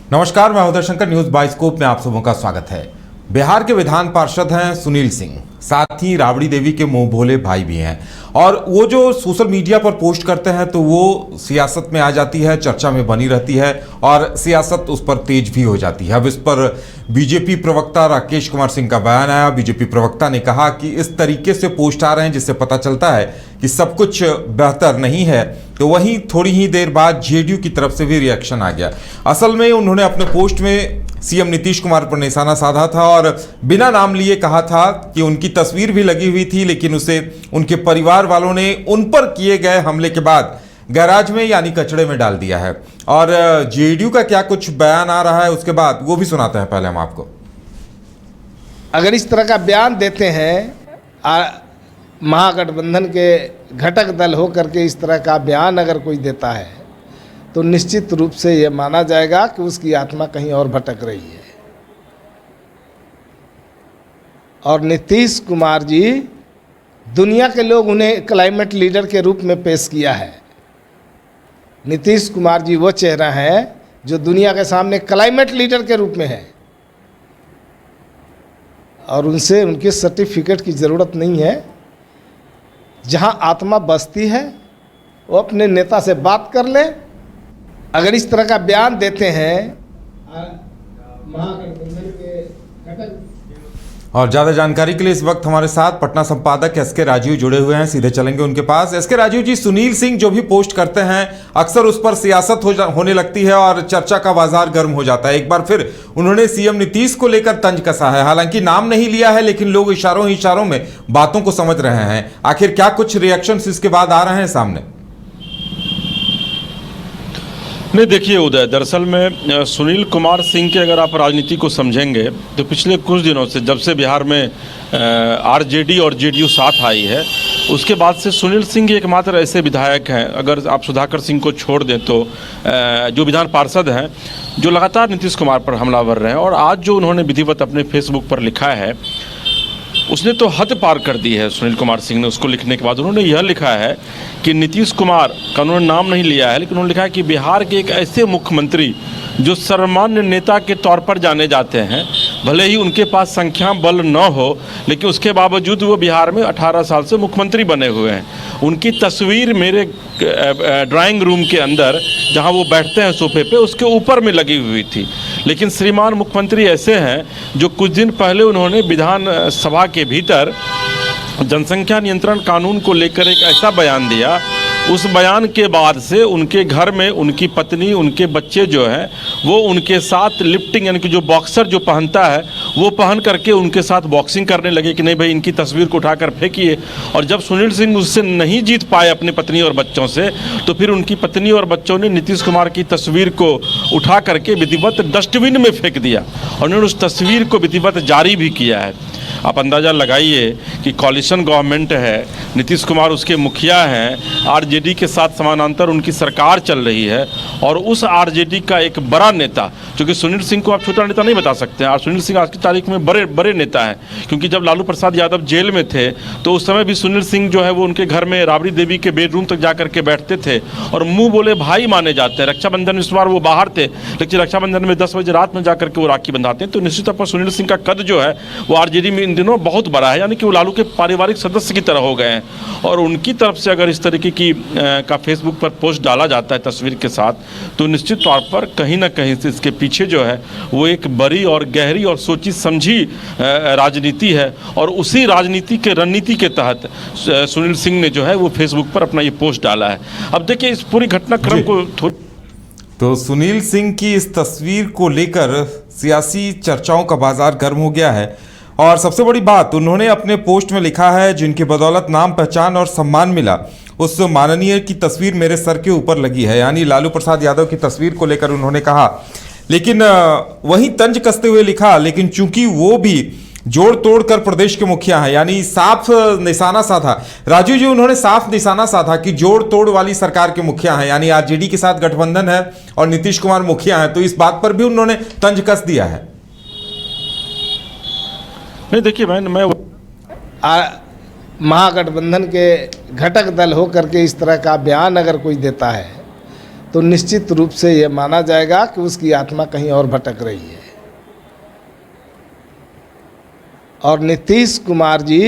नमस्कार, मैं Uday Shankar. News bioscope में आप सबों का स्वागत है। बिहार के विधान पार्षद हैं सुनील सिंह, साथ ही राबड़ी देवी के मुंह भोले भाई भी हैं। और वो जो सोशल मीडिया पर पोस्ट करते हैं तो वो सियासत में आ जाती है, चर्चा में बनी रहती है और सियासत उस पर तेज भी हो जाती है। अब इस पर बीजेपी प्रवक्ता राकेश कुमार सिंह का बयान आया। बीजेपी प्रवक्ता ने कहा कि इस तरीके से पोस्ट आ रहे हैं जिससे पता चलता है कि सब कुछ बेहतर नहीं है। तो वहीं थोड़ी ही देर बाद जेडीयू की तरफ से भी रिएक्शन आ गया। असल में उन्होंने अपने पोस्ट में सीएम नीतीश कुमार पर निशाना साधा था और बिना नाम लिए कहा था कि उनकी तस्वीर भी लगी हुई थी, लेकिन उसे उनके परिवार वालों ने उन पर किए गए हमले के बाद गैराज में यानी कचड़े में डाल दिया है। और जेडीयू का क्या कुछ बयान आ रहा है उसके बाद वो भी सुनाते हैं पहले हम आपको। अगर इस तरह का बयान देते हैं, महागठबंधन के घटक दल हो करके इस तरह का बयान अगर कोई देता है तो निश्चित रूप से यह माना जाएगा कि उसकी आत्मा कहीं और भटक रही है। और नीतीश कुमार जी, दुनिया के लोग उन्हें क्लाइमेट लीडर के रूप में पेश किया है। नीतीश कुमार जी वो चेहरा है जो दुनिया के सामने क्लाइमेट लीडर के रूप में है और उनसे उनके सर्टिफिकेट की ज़रूरत नहीं है। जहां आत्मा बसती है वो अपने नेता से बात कर ले। अगर इस तरह का बयान देते हैं महागठबंधन के घटक। और ज्यादा जानकारी के लिए इस वक्त हमारे साथ पटना संपादक एसके राजीव जुड़े हुए हैं, सीधे चलेंगे उनके पास। एसके राजीव जी, सुनील सिंह जो भी पोस्ट करते हैं अक्सर उस पर सियासत होने लगती है और चर्चा का बाजार गर्म हो जाता है। एक बार फिर उन्होंने सीएम नीतीश को लेकर तंज कसा है। हालांकि नाम नहीं लिया है, लेकिन लोग इशारों इशारों में बातों को समझ रहे हैं। आखिर क्या कुछ रिएक्शंस इसके बाद आ रहे हैं सामने? नहीं, देखिए उदय, दरअसल में सुनील कुमार सिंह के अगर आप राजनीति को समझेंगे तो पिछले कुछ दिनों से, जब से बिहार में आरजेडी और जेडीयू साथ आई है, उसके बाद से सुनील सिंह एकमात्र ऐसे विधायक हैं, अगर आप सुधाकर सिंह को छोड़ दें तो जो विधान पार्षद हैं, जो लगातार नीतीश कुमार पर हमलावर रहे हैं। और आज जो उन्होंने विधिवत अपने फेसबुक पर लिखा है उसने तो हद पार कर दी है। सुनील कुमार सिंह ने उसको लिखने के बाद उन्होंने यह लिखा है कि नीतीश कुमार का उन्होंने नाम नहीं लिया है, लेकिन उन्होंने लिखा है कि बिहार के एक ऐसे मुख्यमंत्री जो सर्वमान्य नेता के तौर पर जाने जाते हैं, भले ही उनके पास संख्या बल न हो, लेकिन उसके बावजूद वो बिहार में 18 साल से मुख्यमंत्री बने हुए हैं। उनकी तस्वीर मेरे ड्राइंग रूम के अंदर, जहां वो बैठते हैं सोफे पे, उसके ऊपर में लगी हुई थी। लेकिन श्रीमान मुख्यमंत्री ऐसे हैं जो कुछ दिन पहले उन्होंने विधान सभा के भीतर जनसंख्या नियंत्रण कानून को लेकर एक ऐसा बयान दिया, उस बयान के बाद से उनके घर में उनकी पत्नी, उनके बच्चे जो हैं वो उनके साथ लिफ्टिंग, यानी कि जो बॉक्सर जो पहनता है वो पहन करके उनके साथ बॉक्सिंग करने लगे कि नहीं भाई इनकी तस्वीर को उठाकर फेंकिए। और जब सुनील सिंह उससे नहीं जीत पाए अपनी पत्नी और बच्चों से, तो फिर उनकी पत्नी और बच्चों ने नीतीश कुमार की तस्वीर को उठा करके विधिवत डस्टबिन में फेंक दिया और उन्होंने उस तस्वीर को विधिवत जारी भी किया है। आप अंदाज़ा लगाइए कि कॉलिशन गवर्नमेंट है, नीतीश कुमार उसके मुखिया हैं, आरजेडी के साथ समानांतर उनकी सरकार चल रही है, और उस आरजेडी का एक बड़ा नेता, क्योंकि सुनील सिंह को आप छोटा नेता नहीं बता सकते हैं, और सुनील सिंह आज की तारीख में बड़े नेता हैं। क्योंकि जब लालू प्रसाद यादव जेल में थे तो उस समय भी सुनील सिंह जो है वो उनके घर में राबड़ी देवी के बेडरूम तक जा करके बैठते थे और मुँह बोले भाई माने जाते हैं। रक्षाबंधन इस बार वो बाहर थे, लेकिन रक्षाबंधन में 10 बजे रात में जा करके वो राखी बंधाते हैं। तो निश्चित तौर पर सुनील सिंह का कद जो है वो आरजेडी में इन दिनों बहुत बड़ा है, यानी कि वो लालू के पारिवारिक सदस्य की तरह हो गए हैं। और उनकी तरफ से अगर इस तरीके की का फेसबुक पर पोस्ट डाला जाता है तस्वीर के साथ, तो निश्चित तौर पर कहीं ना कहीं से इसके पीछे जो है वो एक बड़ी और गहरी और सोची समझी राजनीति है। और उसी राजनीति के रणनीति के तहत सुनील सिंह ने जो है वो फेसबुक पर अपना ये पोस्ट डाला है। अब देखिए इस पूरी घटनाक्रम को तो सुनील सिंह की इस तस्वीर को लेकर सियासी चर्चाओं का बाजार गर्म हो गया है। और सबसे बड़ी बात उन्होंने अपने पोस्ट में लिखा है, जिनकी बदौलत नाम, पहचान और सम्मान मिला, उस माननीय की तस्वीर मेरे सर के ऊपर लगी है। यानी लालू प्रसाद यादव की तस्वीर को लेकर उन्होंने कहा, लेकिन वहीं तंज कसते हुए लिखा, लेकिन चूंकि वो भी जोड़ तोड़ कर प्रदेश के मुखिया हैं, यानी साफ निशाना साधा। राजू जी, उन्होंने साफ निशाना साधा कि जोड़ तोड़ वाली सरकार के मुखिया हैं, यानी आरजेडी के साथ गठबंधन है और नीतीश कुमार मुखिया हैं। तो इस बात पर भी उन्होंने तंज कस दिया है। नहीं, देखिए मैं महागठबंधन के घटक दल हो करके इस तरह का बयान अगर कोई देता है तो निश्चित रूप से ये माना जाएगा कि उसकी आत्मा कहीं और भटक रही है। और नीतीश कुमार जी,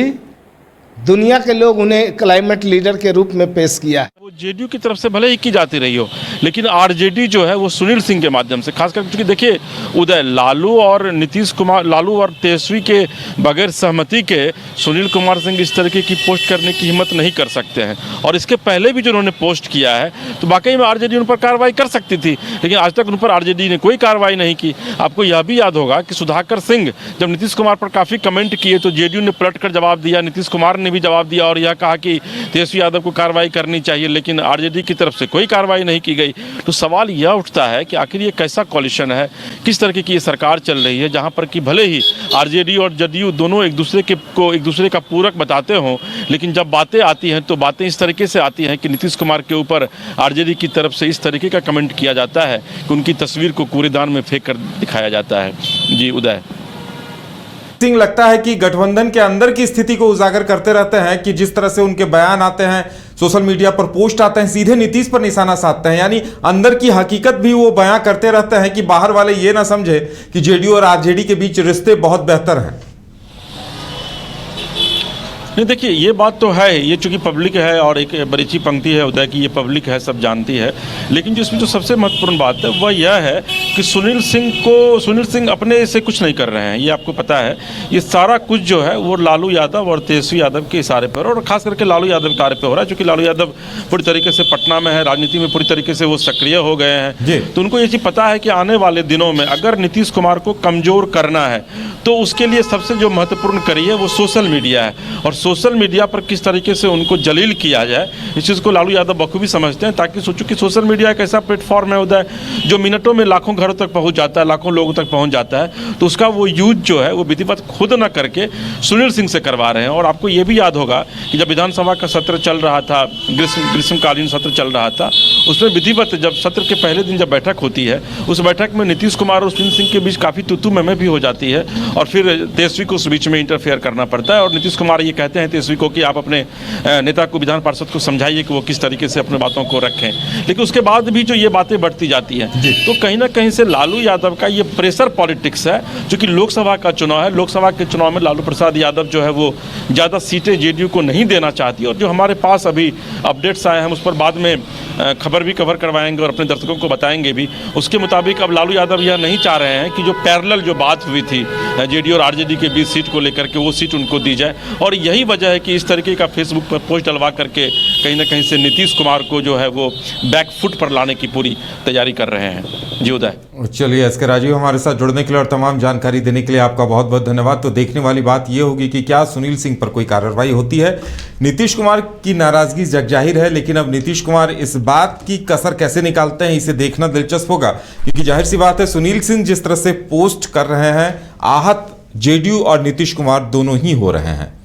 दुनिया के लोग उन्हें क्लाइमेट लीडर के रूप में पेश किया है। वो जेडीयू की तरफ से भले ही की जाती रही हो, लेकिन आरजेडी जो है वो सुनील सिंह के माध्यम से, खासकर क्योंकि देखिए उदय, लालू और नीतीश कुमार, लालू और तेजस्वी के बगैर सहमति के सुनील कुमार सिंह इस तरीके की पोस्ट करने की हिम्मत नहीं कर सकते हैं। और इसके पहले भी जो उन्होंने पोस्ट किया है तो वाकई में आरजेडी उन पर कार्रवाई कर सकती थी, लेकिन आज तक उन पर आरजेडी ने कोई कार्रवाई नहीं की। आपको यह भी याद होगा कि सुधाकर सिंह जब नीतीश कुमार पर काफ़ी कमेंट किए तो जेडीयू ने पलट कर जवाब दिया, नीतीश कुमार ने भी जवाब दिया और यह कहा कि तेजस्वी यादव को कार्रवाई करनी चाहिए, लेकिन आरजेडी की तरफ से कोई कार्रवाई नहीं की गई। तो सवाल यह उठता है कि आखिर ये कैसा कॉलिशन है, किस तरीके की ये सरकार चल रही है, जहां पर कि भले ही आरजेडी और जदयू दोनों एक दूसरे का पूरक बताते हों, लेकिन जब बातें आती हैं तो बातें इस तरीके से आती हैं कि नीतीश कुमार के ऊपर आरजेडी की तरफ से इस तरीके का कमेंट किया जाता है कि उनकी तस्वीर को कूड़ेदान में फेंक कर दिखाया जाता है। जी उदय सिंह, लगता है कि गठबंधन के अंदर की स्थिति को उजागर करते रहते हैं कि जिस तरह से उनके बयान आते हैं, सोशल मीडिया पर पोस्ट आते हैं, सीधे नीतीश पर निशाना साधते हैं, यानी अंदर की हकीकत भी वो बयां करते रहते हैं कि बाहर वाले ये ना समझे कि जेडीयू और आरजेडी के बीच रिश्ते बहुत बेहतर हैं। नहीं, देखिए ये बात तो है, ये चूंकि पब्लिक है और एक बड़ी अच्छी पंक्ति है उदय की, ये पब्लिक है, सब जानती है, लेकिन जो इसमें जो सबसे महत्वपूर्ण बात है वह यह है कि सुनील सिंह अपने से कुछ नहीं कर रहे हैं, ये आपको पता है। ये सारा कुछ जो है वो लालू यादव और तेजस्वी यादव के इशारे पर, और खास करके लालू यादव के इशारे पर हो रहा है, क्योंकि लालू यादव पूरी तरीके से पटना में है, राजनीति में पूरी तरीके से वो सक्रिय हो गए हैं। तो उनको ये चीज़ पता है कि आने वाले दिनों में अगर नीतीश कुमार को कमज़ोर करना है तो उसके लिए सबसे जो महत्वपूर्ण कड़ी है वो सोशल मीडिया है, और सोशल मीडिया पर किस तरीके से उनको जलील किया जाए, इस चीज़ को लालू यादव बखूबी समझते हैं। ताकि सोचो कि सोशल मीडिया एक ऐसा प्लेटफॉर्म है उदय जो मिनटों में लाखों घरों तक पहुंच जाता है, लाखों लोगों तक पहुंच जाता है, तो उसका वो यूज जो है वो विधिवत खुद न करके सुनील सिंह से करवा रहे हैं। और आपको ये भी याद होगा कि जब विधानसभा का सत्र चल रहा था, ग्रीष्मकालीन सत्र चल रहा था, उसमें विधिवत जब सत्र के पहले दिन जब बैठक होती है, उस बैठक में नीतीश कुमार और सुनील सिंह के बीच काफ़ी तू मैं भी हो जाती है, और फिर तेजस्वी को उस बीच में इंटरफेयर करना पड़ता है। और नीतीश कुमार ये कहते हैं तेजस्वी को कि आप अपने नेता को, विधान पार्षद को समझाइए कि वो किस तरीके से अपने बातों को रखें, लेकिन उसके बाद भी जो ये बातें बढ़ती जाती हैं, तो कहीं ना कहीं से लालू यादव का ये प्रेशर पॉलिटिक्स है। चूँकि लोकसभा का चुनाव है, लोकसभा के चुनाव में लालू प्रसाद यादव जो है वो ज़्यादा सीटें जेडीयू को नहीं देना चाहती, और जो हमारे पास अभी अपडेट्स आए हैं हम उस पर बाद में खबर भी कवर करवाएंगे और अपने दर्शकों को बताएंगे भी। उसके मुताबिक अब लालू यादव यह नहीं चाह रहे हैं कि जो पैरेलल जो बात हुई थी जेडीयू और आरजेडी के बीच सीट को लेकर के, वो सीट उनको दी जाए, और यही वजह है कि इस तरीके का फेसबुक पर पोस्ट डलवा करके कहीं ना कहीं से नीतीश कुमार को जो है वो बैकफुट पर लाने की पूरी तैयारी कर रहे हैं। जी उदय। चलिए एस के राजीव, हमारे साथ जुड़ने के लिए और तमाम जानकारी देने के लिए आपका बहुत बहुत धन्यवाद। तो देखने वाली बात ये होगी कि क्या सुनील सिंह पर कोई कार्रवाई होती है। नीतीश कुमार की नाराजगी जगजाहिर है, लेकिन अब नीतीश कुमार इस बात की कसर कैसे निकालते हैं इसे देखना दिलचस्प होगा, क्योंकि जाहिर सी बात है सुनील सिंह जिस तरह से पोस्ट कर रहे हैं, आहत जेडीयू और नीतीश कुमार दोनों ही हो रहे हैं।